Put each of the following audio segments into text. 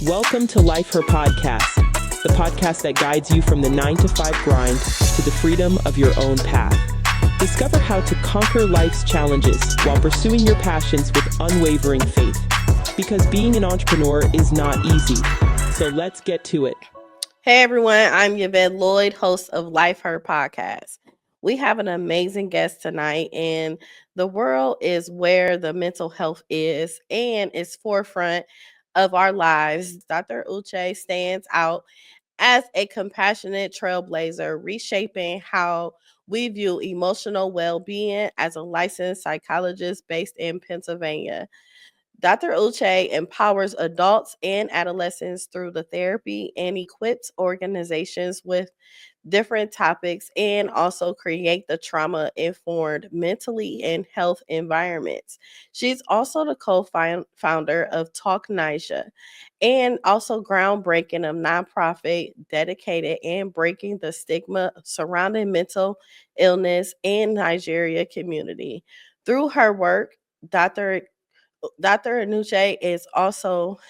Welcome to Life Her Podcast, the podcast that guides you from the 9-to-5 grind to the freedom of your own path. Discover how to conquer life's challenges while pursuing your passions with unwavering faith. Because being an entrepreneur is not easy. So let's get to it. Hey everyone, I'm Yvette Lloyd, host of Life Her Podcast. We have an amazing guest tonight, and the world is where the mental health is and is forefront of our lives. Dr. Uche stands out as a compassionate trailblazer, reshaping how we view emotional well-being as a licensed psychologist based in Pennsylvania. Dr. Uche empowers adults and adolescents through the therapy and equips organizations with different topics and also create the trauma-informed mentally and health environments. She's also the co-founder of Talk Niger and also groundbreaking of nonprofit dedicated and breaking the stigma surrounding mental illness in Nigeria community. Through her work, Dr. Anuche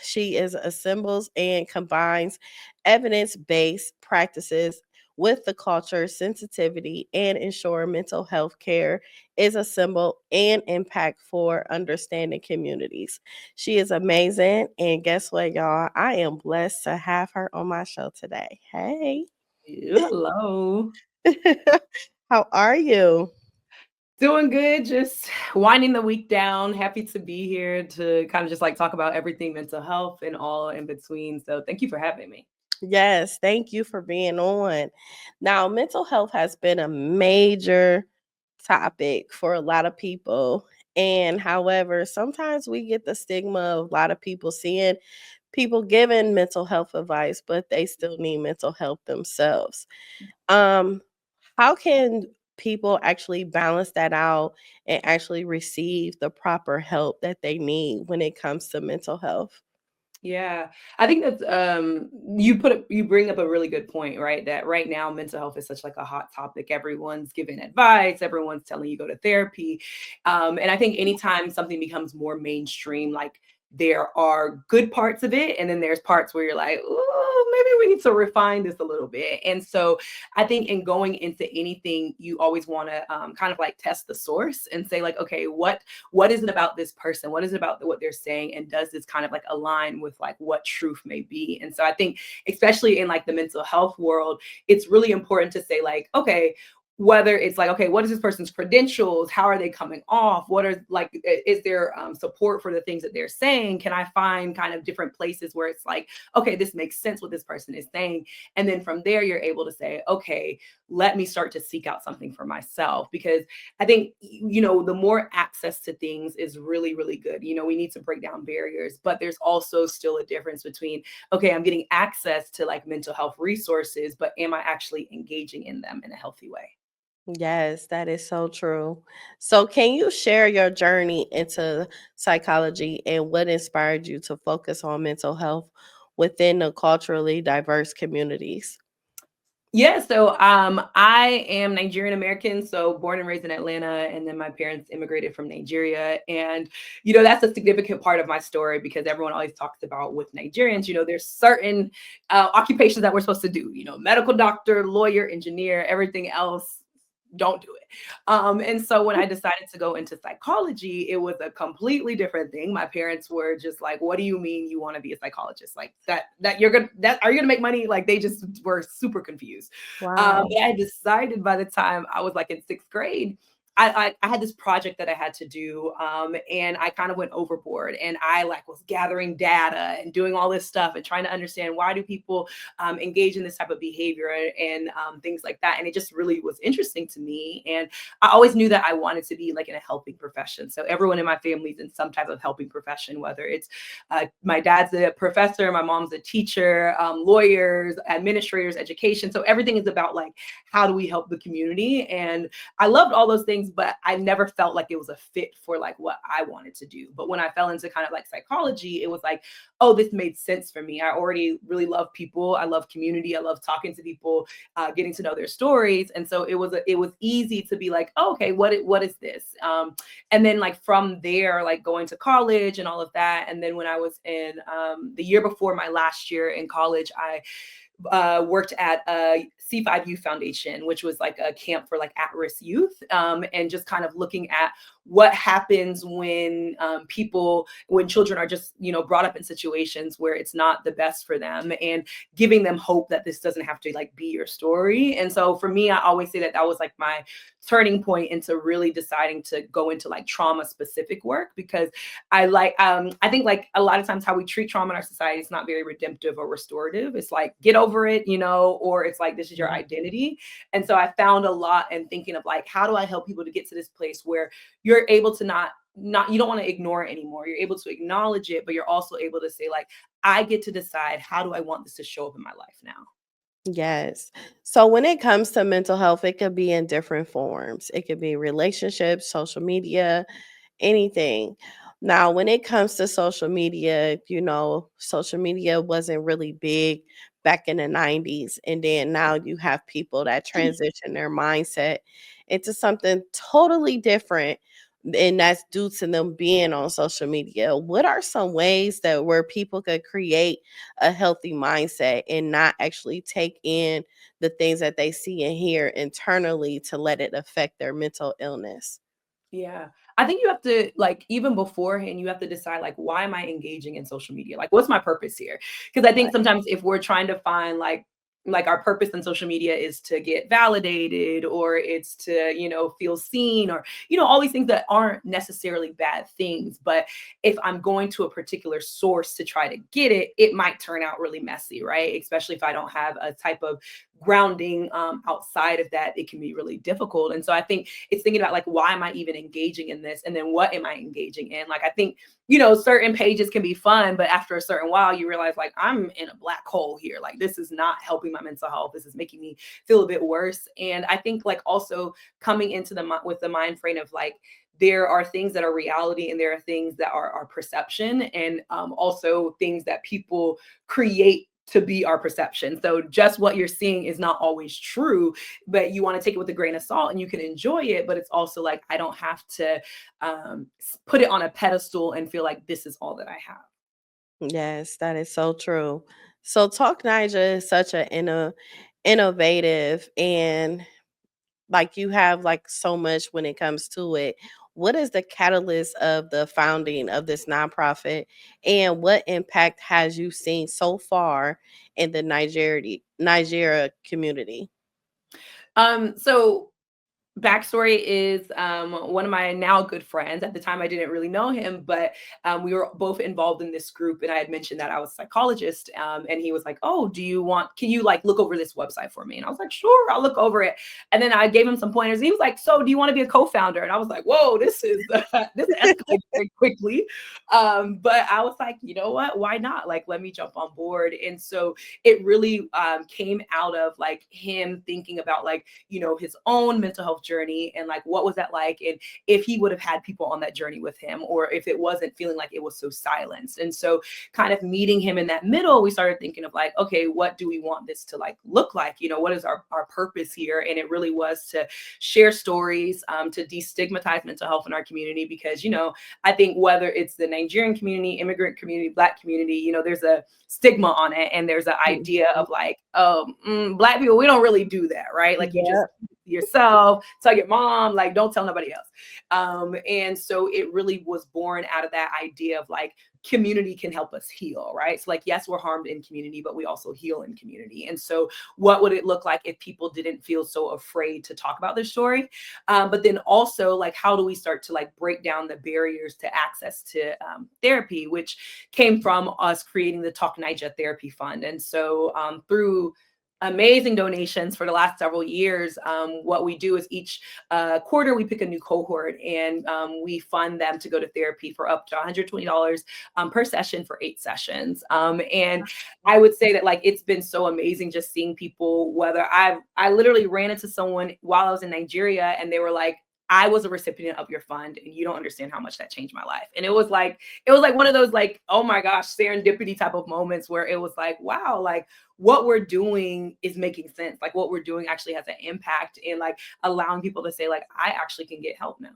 she assembles and combines evidence-based practices with the culture sensitivity and ensure mental health care is assembled and impact for understanding communities. She is amazing. And guess what, y'all? I am blessed to have her on my show today. Hey. Hello. How are you? Doing good. Just winding the week down. Happy to be here to kind of just like talk about everything mental health and all in between. So thank you for having me. Yes, thank you for being on. Now, mental health has been a major topic for a lot of people. And however, sometimes we get the stigma of a lot of people seeing people giving mental health advice, but they still need mental health themselves. Um, how can people actually balance that out and actually receive the proper help that they need when it comes to mental health? Yeah, I think that's you bring up a really good point, right? That right now mental health is such like a hot topic. Everyone's giving advice, everyone's telling you go to therapy. And I think anytime something becomes more mainstream, like there are good parts of it, and then there's parts where you're like, oh, maybe we need to refine this a little bit. And so I think in going into anything, you always want to kind of like test the source and say like, okay, what is it about this person? What is it about what they're saying? And does this kind of like align with like what truth may be? And so I think, especially in like the mental health world, it's really important to say like, okay, whether it's like, okay, what is this person's credentials? How are they coming off? What are like, is there support for the things that they're saying? Can I find kind of different places where it's like, okay, this makes sense what this person is saying. And then from there, you're able to say, okay, let me start to seek out something for myself. Because I think, the more access to things is really, really good. We need to break down barriers, but there's also still a difference between, okay, I'm getting access to like mental health resources, but am I actually engaging in them in a healthy way? Yes, that is so true. So, can you share your journey into psychology and what inspired you to focus on mental health within the culturally diverse communities? Yeah, so I am Nigerian American, so born and raised in Atlanta, and then my parents immigrated from Nigeria. And that's a significant part of my story because everyone always talks about with Nigerians, there's certain occupations that we're supposed to do, medical doctor, lawyer, engineer, everything else. Don't do it. And so when I decided to go into psychology, it was a completely different thing. My parents were just like, what do you mean you want to be a psychologist? Like that are you gonna make money? Like they just were super confused. Wow. But I decided by the time I was like in sixth grade, I had this project that I had to do, and I kind of went overboard, and I like was gathering data and doing all this stuff and trying to understand why do people engage in this type of behavior and things like that. And it just really was interesting to me. And I always knew that I wanted to be like in a helping profession. So everyone in my family is in some type of helping profession, whether it's my dad's a professor, my mom's a teacher, lawyers, administrators, education. So everything is about like, how do we help the community? And I loved all those things. things, but I never felt like it was a fit for like what I wanted to do. But when I fell into kind of like psychology, it was like, oh, this made sense for me. I already really love people. I love community. I love talking to people, getting to know their stories. And so it was easy to be like, oh, okay, what is this? And then like from there, like going to college and all of that. And then when I was in the year before my last year in college, I worked at a C5 Youth Foundation, which was like a camp for like at-risk youth, and just kind of looking at what happens when when children are just, brought up in situations where it's not the best for them, and giving them hope that this doesn't have to like be your story. And so for me, I always say that that was like my turning point into really deciding to go into like trauma specific work, because I think like a lot of times how we treat trauma in our society is not very redemptive or restorative. It's like, get over it, or it's like, this is your identity. And so I found a lot in thinking of like, how do I help people to get to this place where you're able to not you don't want to ignore it anymore. You're able to acknowledge it, but you're also able to say like, I get to decide, how do I want this to show up in my life now? Yes. So when it comes to mental health, it could be in different forms. It could be relationships, social media, anything. Now, when it comes to social media, social media wasn't really big back in the 90s. And then now you have people that transition their mindset into something totally different. And that's due to them being on social media. What are some ways that where people could create a healthy mindset and not actually take in the things that they see and hear internally to let it affect their mental illness? Yeah. I think you have to like, even beforehand, you have to decide like, why am I engaging in social media? Like, what's my purpose here? Because I think Right. sometimes if we're trying to find like our purpose in social media is to get validated, or it's to, feel seen, or, all these things that aren't necessarily bad things. But if I'm going to a particular source to try to get it, it might turn out really messy, right? Especially if I don't have a type of grounding outside of that, it can be really difficult. And so I think it's thinking about like, why am I even engaging in this? And then what am I engaging in? Like, I think, certain pages can be fun, but after a certain while, you realize like, I'm in a black hole here. Like, this is not helping my mental health. This is making me feel a bit worse. And I think like also coming into with the mind frame of like, there are things that are reality and there are things that are our perception, and also things that people create to be our perception. So just what you're seeing is not always true, but you want to take it with a grain of salt and you can enjoy it. But it's also like, I don't have to put it on a pedestal and feel like this is all that I have. Yes, that is so true. So Talk Niger is such an innovative, and like you have like so much when it comes to it. What is the catalyst of the founding of this nonprofit, and what impact has you seen so far in the Nigeria community? So backstory is one of my now good friends. At the time, I didn't really know him, but we were both involved in this group. And I had mentioned that I was a psychologist. And he was like, oh, can you like look over this website for me? And I was like, sure, I'll look over it. And then I gave him some pointers. He was like, so do you want to be a co-founder? And I was like, whoa, this escalated very quickly. But I was like, you know what? Why not? Like, let me jump on board. And so it really came out of like him thinking about like, his own mental health journey, and like, what was that like? And if he would have had people on that journey with him, or if it wasn't feeling like it was so silenced. And so kind of meeting him in that middle, we started thinking of like, okay, what do we want this to like look like? What is our purpose here? And it really was to share stories, to destigmatize mental health in our community, because, I think whether it's the Nigerian community, immigrant community, Black community, there's a stigma on it. And there's an idea of like, Black people, we don't really do that, right? Like, you just yourself, tell your mom, like, don't tell nobody else. And so it really was born out of that idea of like, community can help us heal, right? So like, yes, we're harmed in community, but we also heal in community. And so what would it look like if people didn't feel so afraid to talk about their story? But then also like, how do we start to like break down the barriers to access to therapy, which came from us creating the Talk Niger Therapy Fund. And so through amazing donations for the last several years, what we do is each quarter we pick a new cohort, and we fund them to go to therapy for up to $120 per session for 8 sessions. And I would say that like, it's been so amazing just seeing people, whether I literally ran into someone while I was in Nigeria and they were like, I was a recipient of your fund and you don't understand how much that changed my life. And it was like one of those like, oh my gosh, serendipity type of moments where it was like, wow, like what we're doing is making sense. Like what we're doing actually has an impact in like allowing people to say like, I actually can get help now.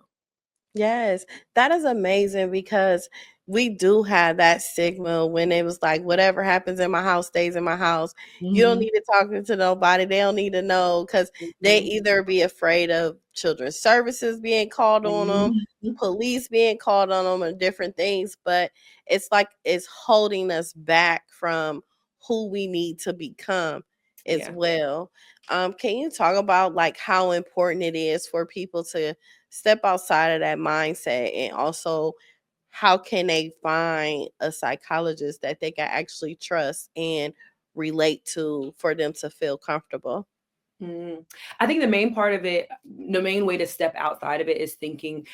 Yes, that is amazing because we do have that stigma when it was like, whatever happens in my house stays in my house. You don't Mhm, need to talk to nobody. They don't need to know because they mhm, either be afraid of children's services being called on them, mhm. police being called on them, and different things. But it's like it's holding us back from who we need to become as Yeah. well. Can you talk about like how important it is for people to step outside of that mindset, and also how can they find a psychologist that they can actually trust and relate to for them to feel comfortable? Mm. I think the main part of it, the main way to step outside of it is thinking,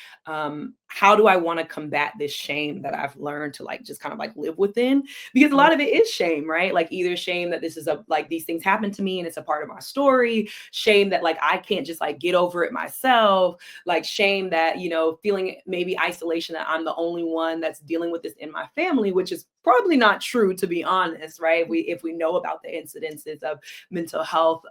how do I want to combat this shame that I've learned to like just kind of like live within? Because a Mm, lot of it is shame, right? Like either shame that this is a like these things happen to me and it's a part of my story, shame that like I can't just like get over it myself, like shame that, feeling maybe isolation that I'm the only one that's dealing with this in my family, which is probably not true to be honest, right? If we know about the incidences of mental health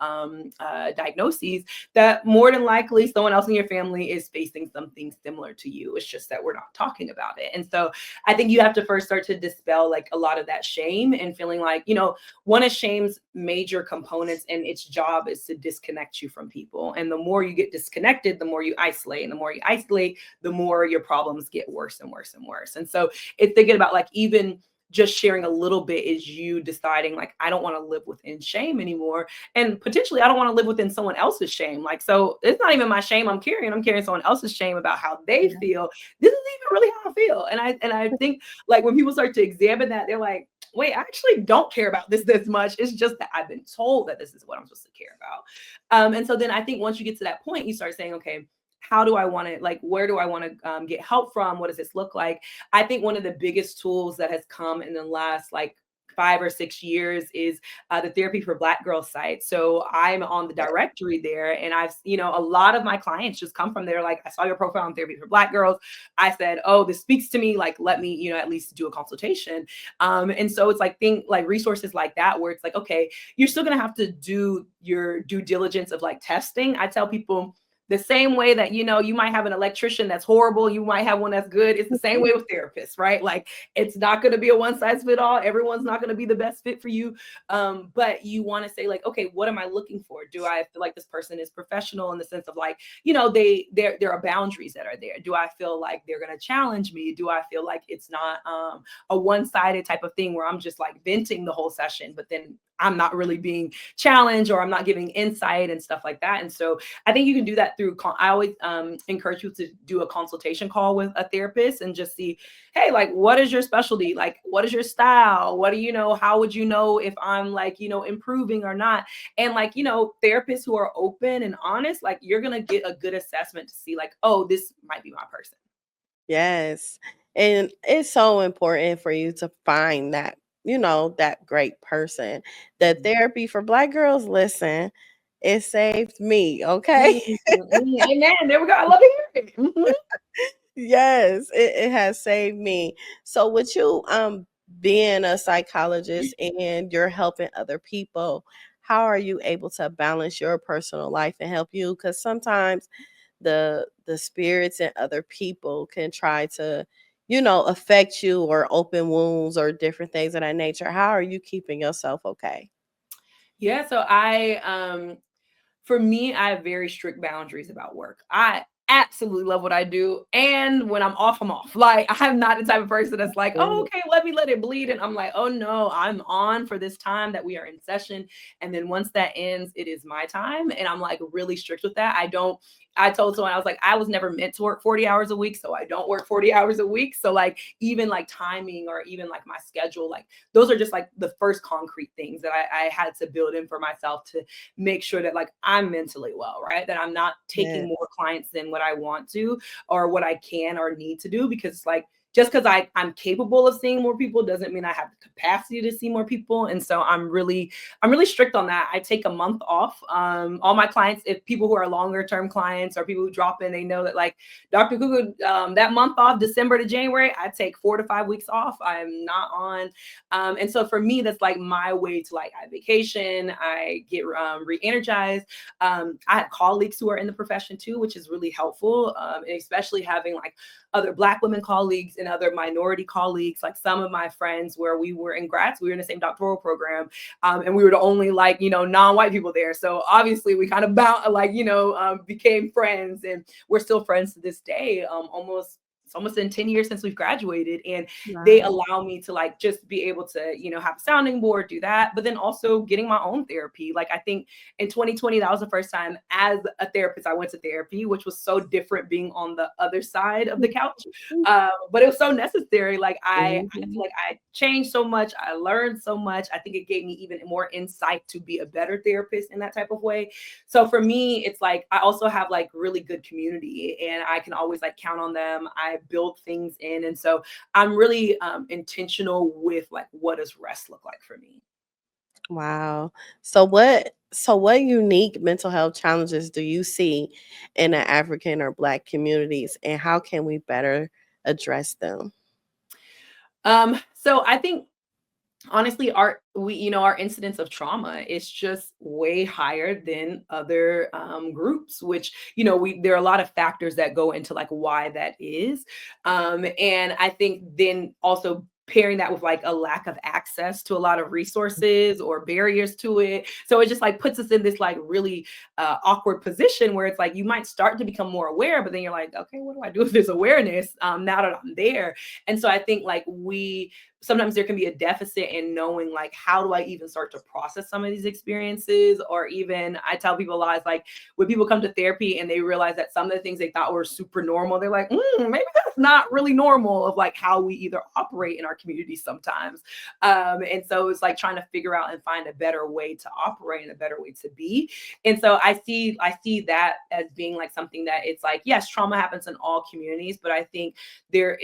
diagnoses, that more than likely someone else in your family is facing something similar to you. It's just that we're not talking about it. And so I think you have to first start to dispel like a lot of that shame and feeling like, one of shame's major components and its job is to disconnect you from people. And the more you get disconnected, the more you isolate. And the more you isolate, the more your problems get worse and worse and worse. And so it's thinking about like even just sharing a little bit is you deciding like I don't want to live within shame anymore, and potentially I don't want to live within someone else's shame. Like, so it's not even my shame I'm carrying someone else's shame about how they yeah. feel. This is even really how I feel. And I think like when people start to examine that, they're like, wait, I actually don't care about this much. It's just that I've been told that this is what I'm supposed to care about. And so then I think once you get to that point, you start saying, okay, how do I want to like where do I want to get help from? What does this look like? I think one of the biggest tools that has come in the last like 5 or 6 years is the Therapy for Black Girls site. So I'm on the directory there, and a lot of my clients just come from there. Like, I saw your profile on Therapy for Black Girls. I said, oh, this speaks to me. Like, let me, at least do a consultation. And so it's like resources like that, where it's like, okay, you're still gonna have to do your due diligence of like testing. I tell people, the same way that, you might have an electrician that's horrible, you might have one that's good. It's the same way with therapists, right? Like, it's not going to be a one size fit all. Everyone's not going to be the best fit for you. But you want to say like, okay, what am I looking for? Do I feel like this person is professional in the sense of like, there are boundaries that are there? Do I feel like they're going to challenge me? Do I feel like it's not a one-sided type of thing where I'm just like venting the whole session, but then I'm not really being challenged, or I'm not giving insight and stuff like that? And so I think you can do that through, I always encourage you to do a consultation call with a therapist and just see, hey, like, what is your specialty? Like, what is your style? What do you know? How would you know if I'm like, improving or not? And like, therapists who are open and honest, like, you're going to get a good assessment to see like, oh, this might be my person. Yes. And it's so important for you to find that, that great person. The Mhm. Therapy for Black Girls, listen, it saved me, okay? Mhm, mhm. Amen. There we go. I love to hear it. Mhm. Yes, it has saved me. So with you being a psychologist and you're helping other people, how are you able to balance your personal life and help you? Because sometimes the spirits and other people can try to, affect you or open wounds or different things of that nature. How are you keeping yourself okay? Yeah. So for me, I have very strict boundaries about work. I absolutely love what I do. And when I'm off, I'm off. Like, I'm not the type of person that's like, oh, Mhm. okay, let it bleed. And I'm like, oh no, I'm on for this time that we are in session. And then once that ends, it is my time. And I'm like really strict with that. I told someone, I was like, I was never meant to work 40 hours a week. So I don't work 40 hours a week. So like, even like timing or even like my schedule, like those are just like the first concrete things that I had to build in for myself to make sure that like I'm mentally well, right? That I'm not taking Yeah. more clients than what I want to or what I can or need to do, because it's like just because I'm capable of seeing more people doesn't mean I have the capacity to see more people. And so I'm really strict on that. I take a month off. All my clients, if people who are longer term clients or people who drop in, they know that like Dr. Ukuku, that month off, December to January, I take 4 to 5 weeks off. I'm not on. And so for me, that's like my way to like, I vacation, I get re-energized. I have colleagues who are in the profession too, which is really helpful. And especially having like other Black women colleagues and other minority colleagues, like some of my friends where we were in grad school, we were in the same doctoral program, and we were the only like, non-white people there. So obviously we kind of became friends, and we're still friends to this day, almost in 10 years since we've graduated. And they allow me to like just be able to, have a sounding board, do that, but then also getting my own therapy. Like I think in 2020, that was the first time as a therapist I went to therapy, which was so different being on the other side of the couch. But it was so necessary. Like I feel like I changed so much. I learned so much. I think it gave me even more insight to be a better therapist in that type of way. So for me, it's like, I also have like really good community and I can always like count on them. I build things in. And so I'm really intentional with like, what does rest look like for me? Wow. So what unique mental health challenges do you see in the African or Black communities, and how can we better address them? So I think honestly, our incidence of trauma is just way higher than other groups, which there are a lot of factors that go into like why that is, and I think then also pairing that with like a lack of access to a lot of resources or barriers to it. So it just like puts us in this like really awkward position where it's like you might start to become more aware, but then you're like, okay, what do I do with this awareness now that I'm there? And so I think like sometimes there can be a deficit in knowing like, how do I even start to process some of these experiences? Or even I tell people a lot, it's like when people come to therapy and they realize that some of the things they thought were super normal, they're like, maybe that's not really normal, of like how we either operate in our community sometimes. And so it's like trying to figure out and find a better way to operate and a better way to be. And so I see that as being like something that it's like, yes, trauma happens in all communities, but I think there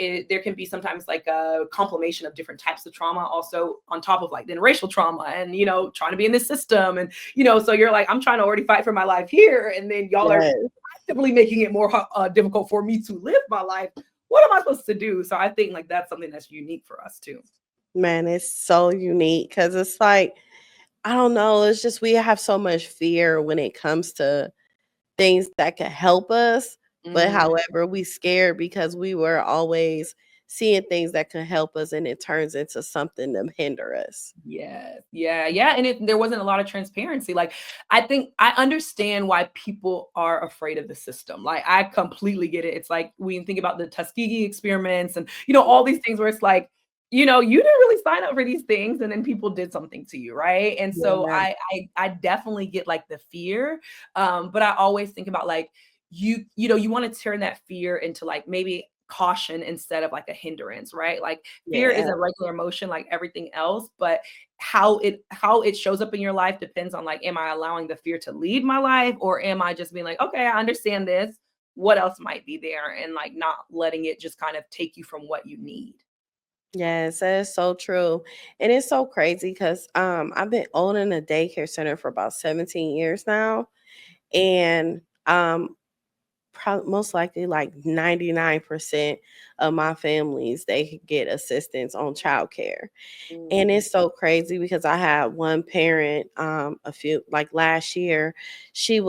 can be sometimes like a compilation of different types of trauma also on top of like then racial trauma and trying to be in this system, and so you're like, I'm trying to already fight for my life here, and then y'all are actively making it more difficult for me to live my life. What am I supposed to do? So I think like that's something that's unique for us too. Man, it's so unique because it's like, I don't know, it's just we have so much fear when it comes to things that could help us, but however, we scared because we were always seeing things that could help us, and it turns into something to hinder us. Yeah. And there wasn't a lot of transparency. Like, I think I understand why people are afraid of the system. Like, I completely get it. It's like we think about the Tuskegee experiments and, all these things where it's like, you didn't really sign up for these things, and then people did something to you, right? And so Yeah. I definitely get like the fear, but I always think about like you want to turn that fear into like maybe caution instead of like a hindrance, right? Like fear is Yeah. a regular emotion like everything else, but how it shows up in your life depends on like, am I allowing the fear to lead my life, or am I just being like, okay, I understand this, what else might be there, and like not letting it just kind of take you from what you need. Yes, that is so true. And it's so crazy because I've been owning a daycare center for about 17 years now. And most likely like 99% of my families, they get assistance on childcare. And Mm, it's so crazy because I had one parent, a few like last year, she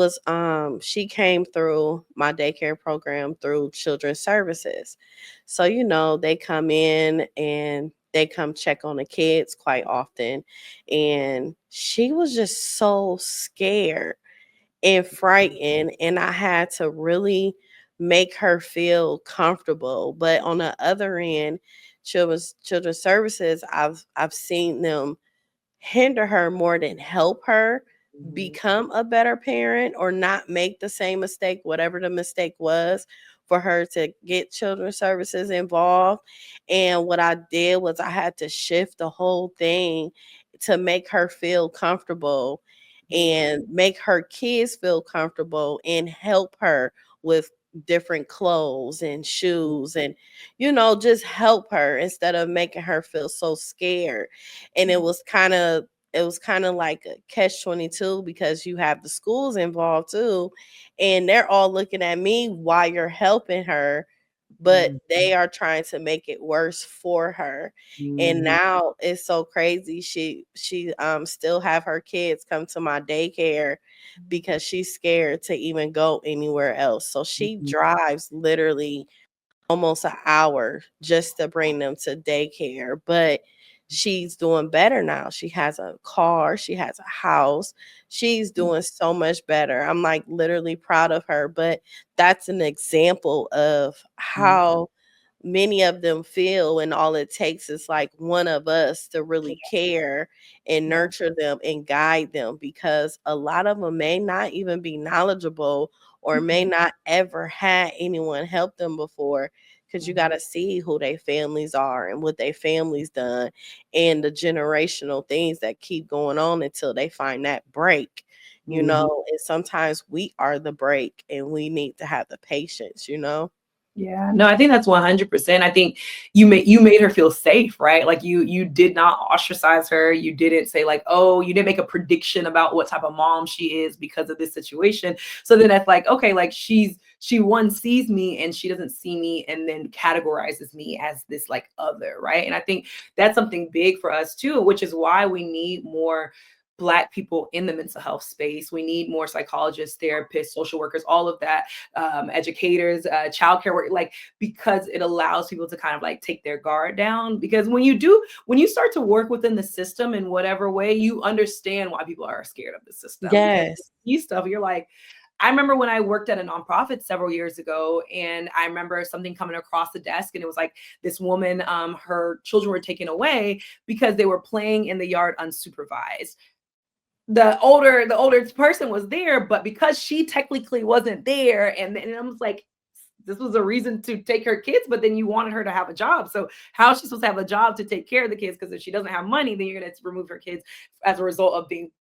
came through my daycare program through children's services. So, they come in and they come check on the kids quite often. And she was just so scared and frightened, and I had to really make her feel comfortable. But on the other end, children's services, I've seen them hinder her more than help her mhm, become a better parent or not make the same mistake, whatever the mistake was, for her to get children's services involved. And what I did was I had to shift the whole thing to make her feel comfortable mhm, and make her kids feel comfortable and help her with different clothes and shoes and, just help her instead of making her feel so scared. And it was kind of like a catch 22 because you have the schools involved too, and they're all looking at me while you're helping her, but Mhm. they are trying to make it worse for her. And Mhm. now it's so crazy. She still have her kids come to my daycare because she's scared to even go anywhere else. So she Mhm. drives literally almost an hour just to bring them to daycare, but she's doing better now. She has a car, she has a house. She's doing so much better. I'm like literally proud of her, but that's an example of Mhm. how many of them feel, and all it takes is like one of us to really care and Yeah. nurture them and guide them, because a lot of them may not even be knowledgeable or may Mhm. not ever had anyone help them before, because you got Mhm. to see who their families are and what their families done and the generational things that keep going on until they find that break, Mhm. and sometimes we are the break and we need to have the patience. Yeah, no, I think that's 100%. I think you made her feel safe, right? Like you did not ostracize her. You didn't say like, oh, you didn't make a prediction about what type of mom she is because of this situation. So then that's like, okay, like she one sees me and she doesn't see me and then categorizes me as this like other, right? And I think that's something big for us too, which is why we need more Black people in the mental health space. We need more psychologists, therapists, social workers, all of that, educators, childcare work, like, because it allows people to kind of like take their guard down. Because when you start to work within the system in whatever way, you understand why people are scared of the system, because Yes. you stuff, you're like, I remember when I worked at a nonprofit several years ago, and I remember something coming across the desk, and it was like this woman, her children were taken away because they were playing in the yard unsupervised. The older person was there, but because she technically wasn't there, and I was like, this was a reason to take her kids, but then you wanted her to have a job. So how is she supposed to have a job to take care of the kids? Because if she doesn't have money, then you're gonna remove her kids as a result of being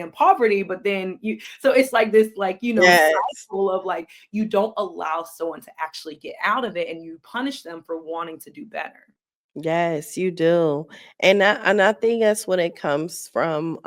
in poverty. But then so it's like this, like, Yes. cycle of like, you don't allow someone to actually get out of it and you punish them for wanting to do better. Yes, you do. And I think that's when it comes from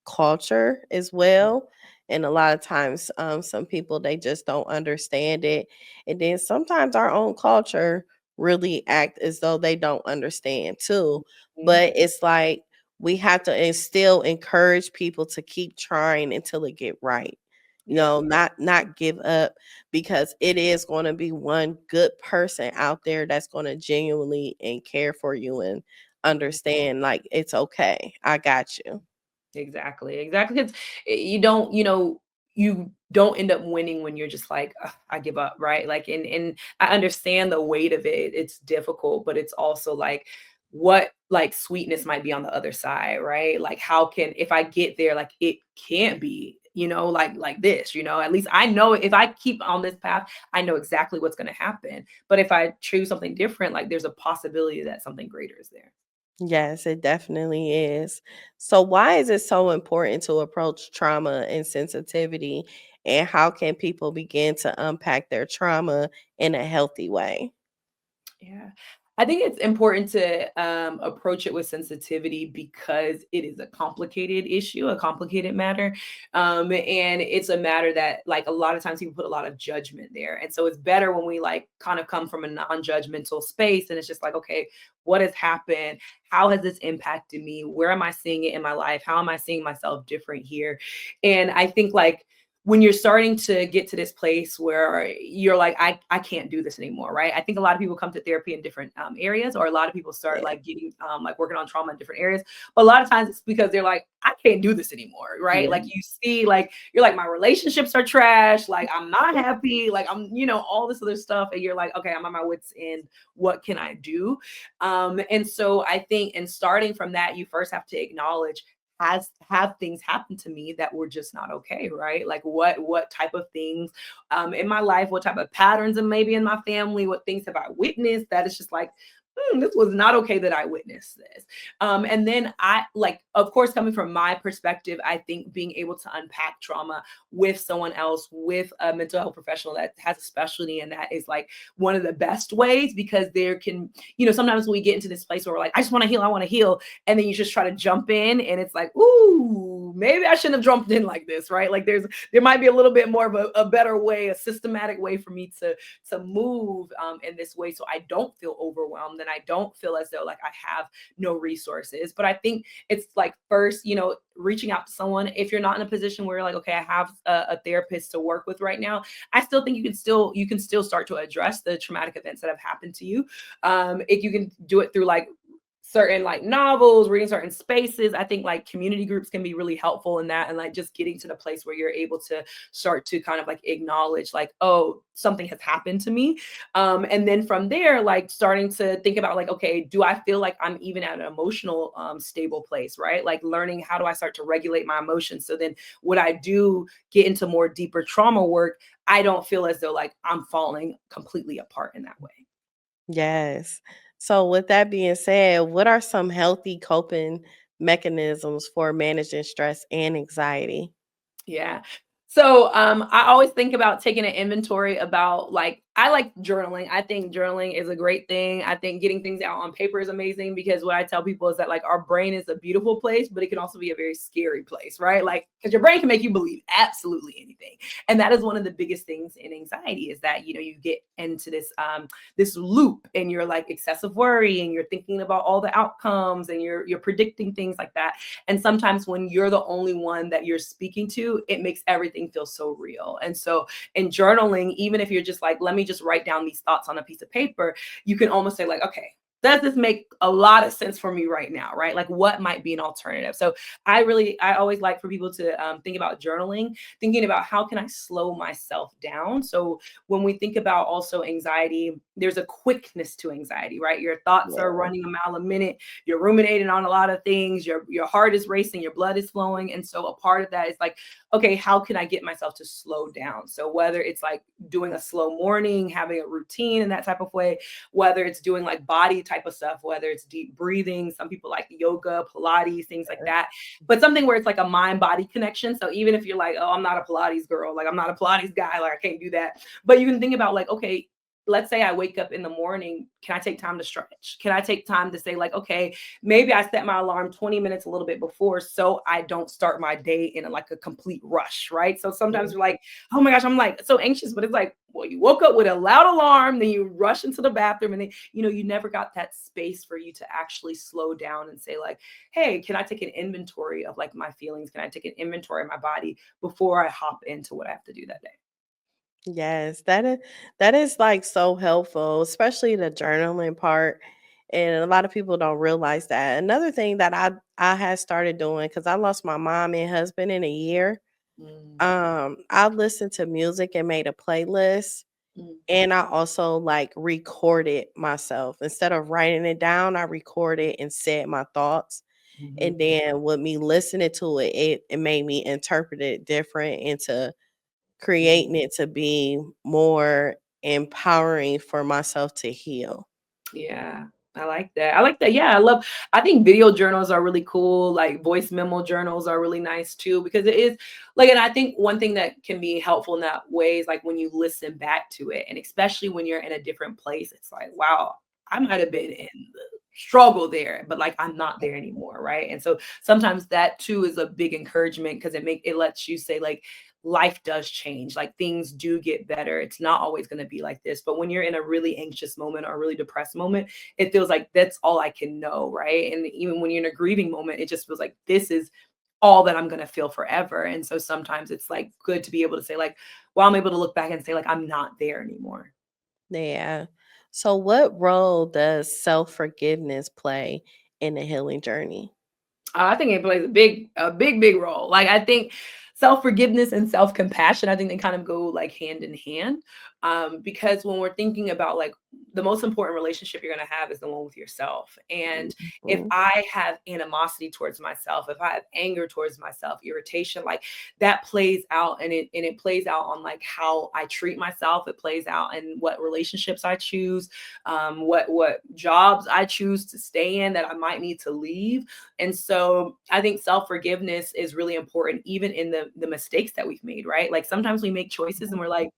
culture as well. And a lot of times, some people, they just don't understand it. And then sometimes our own culture really act as though they don't understand too. Mhm. But it's like we have to instill, encourage people to keep trying until it get right. Yeah. Not give up, because it is going to be one good person out there that's going to genuinely and care for you and understand, like, it's okay. I got you. Exactly, exactly. 'Cause you don't end up winning when you're just like, "Ugh, I give up," right? Like, and I understand the weight of it. It's difficult, but it's also like, what like sweetness might be on the other side, right? Like, how can, if I get there, like it can't be, like this, at least I know if I keep on this path, I know exactly what's going to happen. But if I choose something different, like there's a possibility that something greater is there. Yes, it definitely is. So, why is it so important to approach trauma and sensitivity? And how can people begin to unpack their trauma in a healthy way? Yeah. I think it's important to approach it with sensitivity because it is a complicated issue, a complicated matter. And it's a matter that, like, a lot of times people put a lot of judgment there. And so it's better when we, like, kind of come from a non judgmental space and it's just like, okay, what has happened? How has this impacted me? Where am I seeing it in my life? How am I seeing myself different here? And I think, like, when you're starting to get to this place where you're like, I can't do this anymore, right? I think a lot of people come to therapy in different areas, or a lot of people start Yeah. like getting like working on trauma in different areas. But a lot of times it's because they're like, I can't do this anymore, right? Yeah. Like, you see, like, you're like, my relationships are trash, like I'm not happy, like I'm, all this other stuff, and you're like, okay, I'm at my wits end. What can I do? And so I think, in starting from that, you first have to acknowledge, has have things happen to me that were just not okay, right? Like, what type of things in my life, what type of patterns, and maybe in my family, what things have I witnessed that is just like, this was not okay that I witnessed this. And then I like, of course, coming from my perspective, I think being able to unpack trauma with someone else, with a mental health professional that has a specialty in that, is like one of the best ways, because there can, sometimes we get into this place where we're like, I just want to heal, I want to heal. And then you just try to jump in and it's like, ooh, maybe I shouldn't have jumped in like this, right? Like there might be a little bit more of a better way, a systematic way for me to move in this way, so I don't feel overwhelmed and I don't feel as though like I have no resources. But I think it's like, first, reaching out to someone. If you're not in a position where you're like, okay, I have a therapist to work with right now, I still think you can still start to address the traumatic events that have happened to you. If you can do it through like certain like novels, reading certain spaces, I think like community groups can be really helpful in that, and like just getting to the place where you're able to start to kind of like acknowledge like, oh, something has happened to me. And then from there, like starting to think about like, okay, do I feel like I'm even at an emotional stable place, right? Like learning, how do I start to regulate my emotions, so then when I do get into more deeper trauma work, I don't feel as though like I'm falling completely apart in that way. Yes. So, with that being said, what are some healthy coping mechanisms for managing stress and anxiety? Yeah. So I always think about taking an inventory about, like, I like journaling. I think journaling is a great thing. I think getting things out on paper is amazing, because what I tell people is that like our brain is a beautiful place, but it can also be a very scary place, right? Like, because your brain can make you believe absolutely anything. And that is one of the biggest things in anxiety, is that, you get into this loop, and you're like excessive worry, and you're thinking about all the outcomes, and you're predicting things like that. And sometimes when you're the only one that you're speaking to, it makes everything feel so real. And so in journaling, even if you're just like, let me just write down these thoughts on a piece of paper, you can almost say like, okay, does this make a lot of sense for me right now, right? Like, what might be an alternative? So I always like for people to think about journaling, thinking about how can I slow myself down. So when we think about also anxiety, there's a quickness to anxiety, right? Your thoughts are Yeah. running a mile a minute. You're ruminating on a lot of things. Your heart is racing. Your blood is flowing. And so a part of that is like, okay, how can I get myself to slow down? So whether it's like doing a slow morning, having a routine in that type of way, whether it's doing like body type of stuff, whether it's deep breathing, some people like yoga, Pilates, things like that, but something where it's like a mind body connection. So even if you're like, oh, I'm not a Pilates girl, like I'm not a Pilates guy, like I can't do that, but you can think about like, okay, let's say I wake up in the morning, can I take time to stretch? Can I take time to say like, okay, maybe I set my alarm 20 minutes a little bit before, so I don't start my day in like a complete rush, right? So sometimes you're like, oh my gosh, I'm like so anxious, but it's like, well, you woke up with a loud alarm, then you rush into the bathroom, and then, you never got that space for you to actually slow down and say like, hey, can I take an inventory of like my feelings? Can I take an inventory of my body before I hop into what I have to do that day? Yes, that is like so helpful, especially the journaling part. And a lot of people don't realize that. Another thing that I had started doing, because I lost my mom and husband in a year. Mm, I listened to music and made a playlist, mm, and I also like recorded myself. Instead of writing it down, I recorded and said my thoughts. mhm. And then with me listening to it, it made me interpret it different into creating it to be more empowering for myself to heal. Yeah, I like that. I like that. Yeah, I think video journals are really cool. Like voice memo journals are really nice too, because it is like, and I think one thing that can be helpful in that way is like when you listen back to it, and especially when you're in a different place, it's like, wow, I might have been in the struggle there, but like I'm not there anymore, right? And so sometimes that too is a big encouragement, because it lets you say like, life does change, like things do get better, it's not always going to be like this. But when you're in a really anxious moment or a really depressed moment, it feels like that's all I can know, right? And even when you're in a grieving moment, it just feels like this is all that I'm going to feel forever. And so sometimes it's like good to be able to say like, well, I'm able to look back and say like, I'm not there anymore. Yeah. So what role does self-forgiveness play in the healing journey? I think it plays big role. Like I think self-forgiveness and self-compassion, I think they kind of go like hand in hand. Because when we're thinking about like the most important relationship you're going to have is the one with yourself. And if Mhm. I have animosity towards myself, if I have anger towards myself, irritation, like that plays out, and it plays out on like how I treat myself. It plays out in what relationships I choose, what jobs I choose to stay in that I might need to leave. And so I think self-forgiveness is really important, even in the mistakes that we've made, right? Like sometimes we make choices and we're like,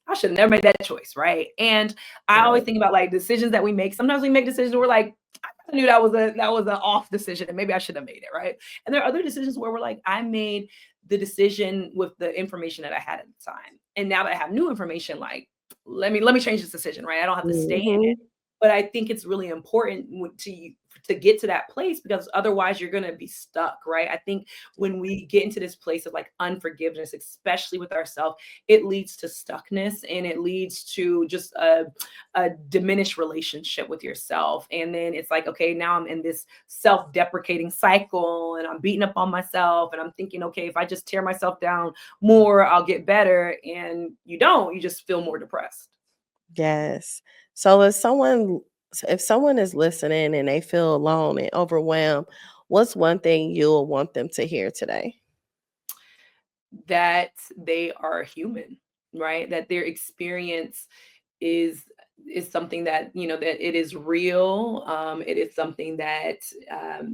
I should have never made that choice, right? And I always Right. think about like decisions that we make. Sometimes we make decisions where we're like, I knew that was an off decision and maybe I should have made it, right? And there are other decisions where we're like, I made the decision with the information that I had at the time. And now that I have new information, like let me change this decision, right? I don't have to stay in it. Mhm. But I think it's really important to get to that place, because otherwise you're going to be stuck, right? I think when we get into this place of like unforgiveness, especially with ourselves, it leads to stuckness, and it leads to just a diminished relationship with yourself. And then it's like, okay, now I'm in this self-deprecating cycle and I'm beating up on myself and I'm thinking, okay, if I just tear myself down more, I'll get better. And you don't, you just feel more depressed. Yes. So if someone is listening and they feel alone and overwhelmed, what's one thing you'll want them to hear today? That they are human, right? That their experience is is something that, that it is real. It is something that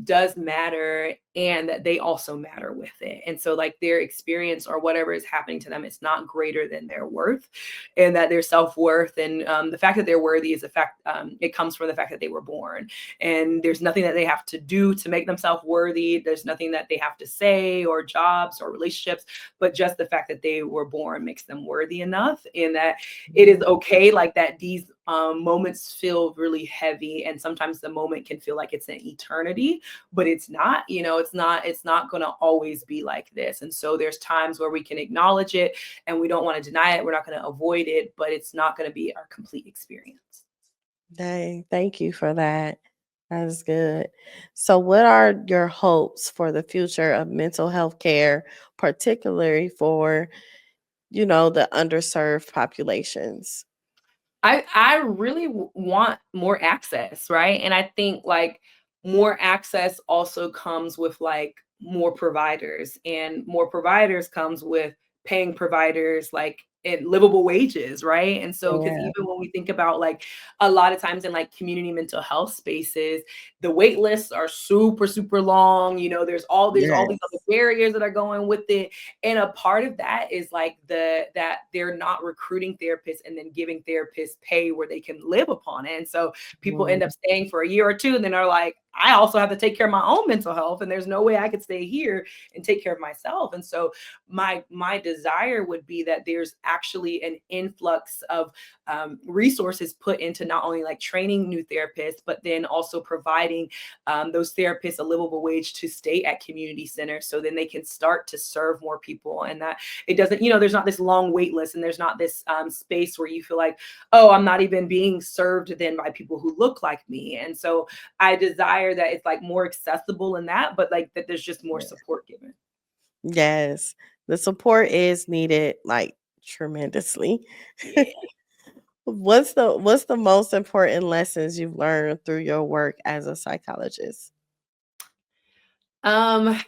does matter, and that they also matter with it. And so like their experience or whatever is happening to them, it's not greater than their worth, and that their self-worth and the fact that they're worthy is a fact. It comes from the fact that they were born, and there's nothing that they have to do to make themselves worthy. There's nothing that they have to say, or jobs or relationships, but just the fact that they were born makes them worthy enough. And that it is okay, like that these moments feel really heavy, and sometimes the moment can feel like it's an eternity, but it's not. It's not going to always be like this. And so there's times where we can acknowledge it, and we don't want to deny it, we're not going to avoid it, but it's not going to be our complete experience. Dang, thank you for that. That is good. So, what are your hopes for the future of mental health care, particularly for, the underserved populations? I really want more access, right? And I think like more access also comes with like more providers, and more providers comes with paying providers like in livable wages, right? And so because Yeah. even when we think about like a lot of times in like community mental health spaces, the wait lists are super super long. There's all these other Yes. barriers that are going with it, and a part of that is like that they're not recruiting therapists and then giving therapists pay where they can live upon it. And so people Mm. end up staying for a year or two, and then are like, I also have to take care of my own mental health, and there's no way I could stay here and take care of myself. And so my desire would be that there's actually an influx of resources put into not only like training new therapists, but then also providing those therapists a livable wage to stay at community centers, so then they can start to serve more people. And that it doesn't, there's not this long wait list, and there's not this space where you feel like, oh, I'm not even being served then by people who look like me. And so I desire that it's like more accessible in that, but like that there's just more Yeah. support given. Yes. The support is needed, like, tremendously. Yeah. What's the most important lessons you've learned through your work as a psychologist? Um,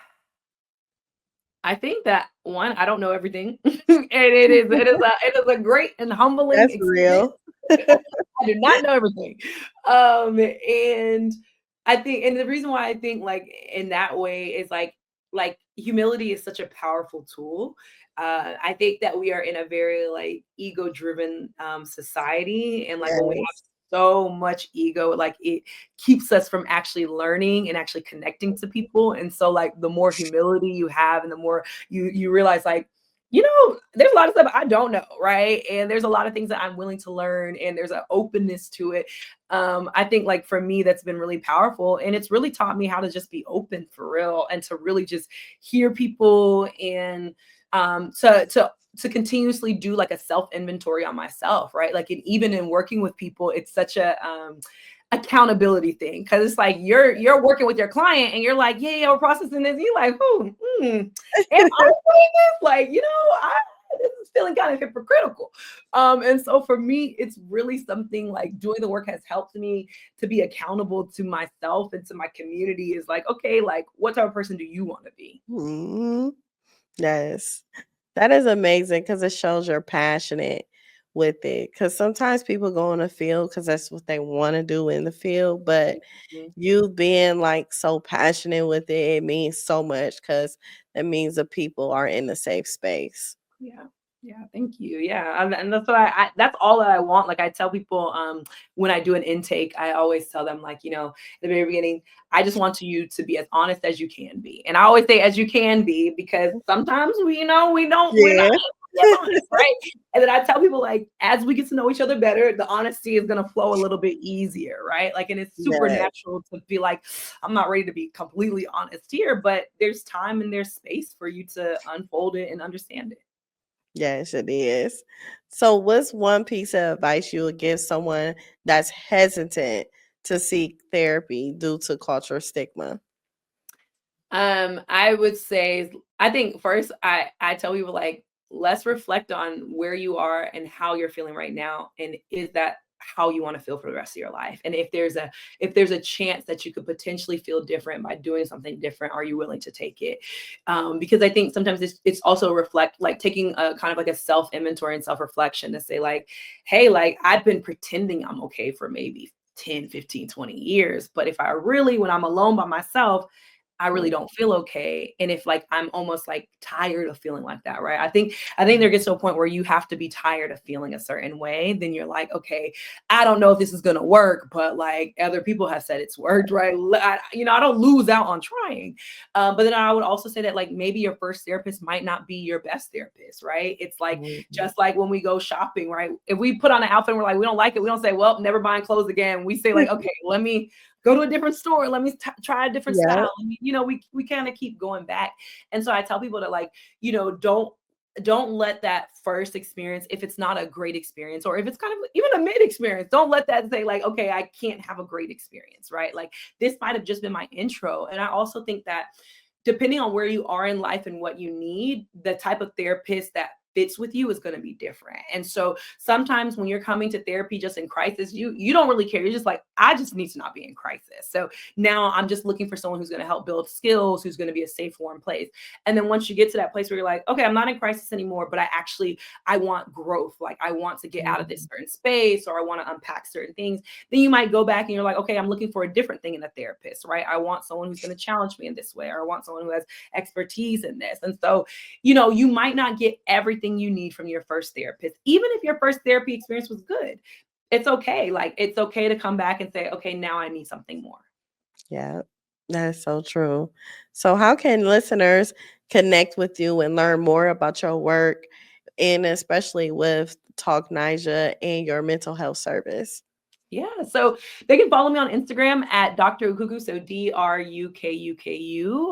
I think that one, I don't know everything. And it is a great and humbling That's experience. real. I do not know everything. And I think, and the reason why I think like in that way is like humility is such a powerful tool. I think that we are in a very like ego driven society. And like when we have Yes. so much ego, like it keeps us from actually learning and actually connecting to people. And so like the more humility you have, and the more you realize like, there's a lot of stuff I don't know, right? And there's a lot of things that I'm willing to learn, and there's an openness to it. I think like for me, that's been really powerful, and it's really taught me how to just be open for real, and to really just hear people, and to continuously do like a self inventory on myself, right? Like, and even in working with people, it's such a accountability thing, because it's like you're working with your client, and you're like, yeah, we're processing this. You're like, am I doing this? Like, this is feeling kind of hypocritical. And so for me, it's really something like doing the work has helped me to be accountable to myself and to my community is like, okay, like what type of person do you want to be? Mhm. Yes. That is amazing because it shows you're passionate with it. Because sometimes people go in the field because that's what they want to do in the field, but Mhm. you being like so passionate with it, it means so much because that means the people are in a safe space. Yeah. Yeah, thank you. Yeah, and that's what that's all that I want. Like I tell people, when I do an intake, I always tell them, like, at the very beginning, I just want you to be as honest as you can be. And I always say as you can be because sometimes we're not Yeah. as honest, right? And then I tell people like as we get to know each other better, the honesty is gonna flow a little bit easier, right? Like, and it's super Yes. natural to be like, I'm not ready to be completely honest here, but there's time and there's space for you to unfold it and understand it. Yes, it is. So, what's one piece of advice you would give someone that's hesitant to seek therapy due to cultural stigma? I would say, I think first I tell people like let's reflect on where you are and how you're feeling right now, and is that how you want to feel for the rest of your life? And if there's a chance that you could potentially feel different by doing something different, are you willing to take it? Because I think sometimes it's also reflect like taking a kind of like a self inventory and self reflection to say like, hey, like I've been pretending I'm okay for maybe 10, 15, 20 years, but if I really, when I'm alone by myself, I really Mm. don't feel okay. And if like I'm almost like tired of feeling like that, right? I think there gets to a point where you have to be tired of feeling a certain way. Then you're like, okay, I don't know if this is gonna work, but like other people have said it's worked, right? I don't lose out on trying. But then I would also say that like maybe your first therapist might not be your best therapist, right? It's like Mhm. just like when we go shopping, right? If we put on an outfit and we're like, we don't like it, we don't say, well, never buying clothes again. We say like, okay, let me go to a different store. Let me try a different Yeah. style. We kind of keep going back. And so I tell people to like, don't let that first experience, if it's not a great experience, or if it's kind of even a mid experience, don't let that say like, okay, I can't have a great experience, right? Like this might have just been my intro. And I also think that depending on where you are in life and what you need, the type of therapist that fits with you is going to be different. And so sometimes when you're coming to therapy just in crisis, you don't really care. You're just like, I just need to not be in crisis. So now I'm just looking for someone who's going to help build skills, who's going to be a safe, warm place. And then once you get to that place where you're like, okay, I'm not in crisis anymore, but I want growth. Like I want to get out of this Mhm. certain space, or I want to unpack certain things. Then you might go back and you're like, okay, I'm looking for a different thing in a therapist, right? I want someone who's going to challenge me in this way, or I want someone who has expertise in this. And so you might not get everything you need from your first therapist, even if your first therapy experience was good. It's okay. Like, it's okay to come back and say, okay, now I need something more. Yeah, that is so true. So, how can listeners connect with you and learn more about your work, and especially with Talk Nija and your mental health service? Yeah, so they can follow me on Instagram at Dr. Ukuku, so DRUKUKU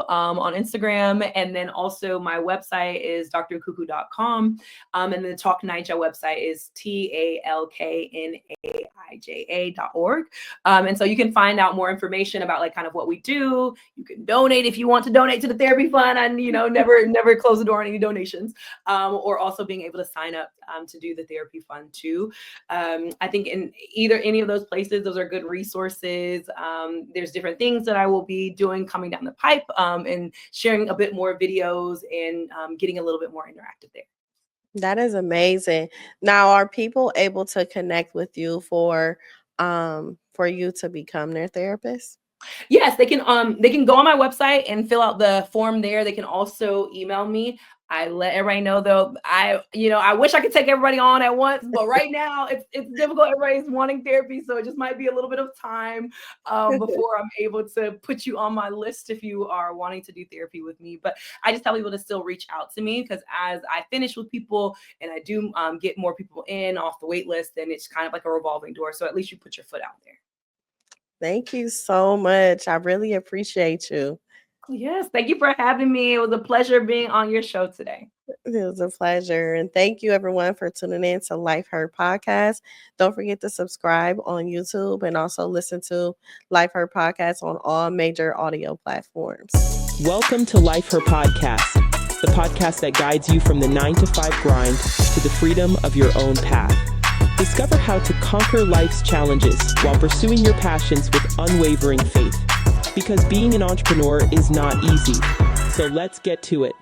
on Instagram. And then also my website is drukuku.com. And the Talk Naija website is talknaija.org. And so you can find out more information about like kind of what we do. You can donate if you want to donate to the therapy fund, and never close the door on any donations. Or also being able to sign up to do the therapy fund too. I think in either any of those places, those are good resources. There's different things that I will be doing coming down the pipe, and sharing a bit more videos, and getting a little bit more interactive there. That is amazing. Now, are people able to connect with you for you to become their therapist? Yes, they can go on my website and fill out the form there. They can also email me. I let everybody know though, I wish I could take everybody on at once, but right now it's difficult. Everybody's wanting therapy, so it just might be a little bit of time before I'm able to put you on my list if you are wanting to do therapy with me. But I just tell people to still reach out to me, because as I finish with people and I do get more people in off the wait list, then it's kind of like a revolving door. So at least you put your foot out there. Thank you so much. I really appreciate you. Yes, thank you for having me. It was a pleasure being on your show today. It was a pleasure. And thank you, everyone, for tuning in to Life Hurt Podcast. Don't forget to subscribe on YouTube and also listen to Life Hurt Podcast on all major audio platforms. Welcome to Life Her Podcast. the podcast that guides you from the 9 to 5 grind to the freedom of your own path. Discover how to conquer life's challenges while pursuing your passions with unwavering faith. Because being an entrepreneur is not easy. So let's get to it.